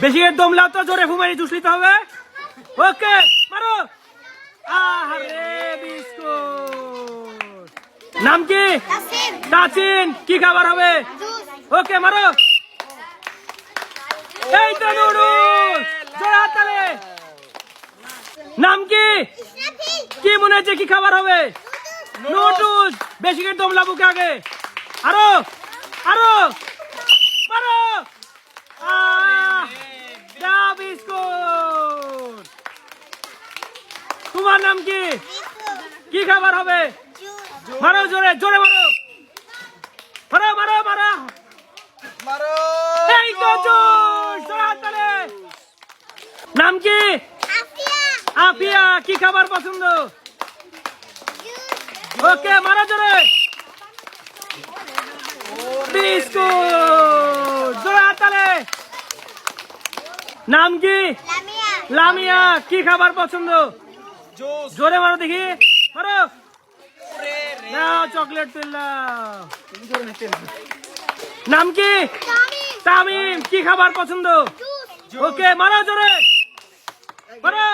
বেশি দম লাও তো, জোরে ফুমাই জুস নিতে হবে। ওকে মারো। আরে বিস্কুট। নাম কি? তাসিন। কি খাবার হবে? ওকে মারো। এই তো নুডলস। জোরে হাততালি। নাম কি? কি মনে হচ্ছে কি খাবার হবে? নুডলস। বেশি করে দম লাবুকে আগে। আরো আরো মারো। বিস্কুট। তোমার নাম কি? কি খাবার হবে? মারো জোরে জোরে মারো। মারো মারো মারো মারো। এই তো জুস। জোরে হাততালি। নাম কি? আফিয়া। কি খাবার পছন্দ? ওকে মারো জোরে। বিস্কুট। জোরে হাততালি। নাম কি? লামিয়া। কি খাবার পছন্দ? জোরে মারো দেখি। মারো। চকলেট নাম কি? তামিম। কি খাবার পছন্দ? ওকে মারো জোরে মারো।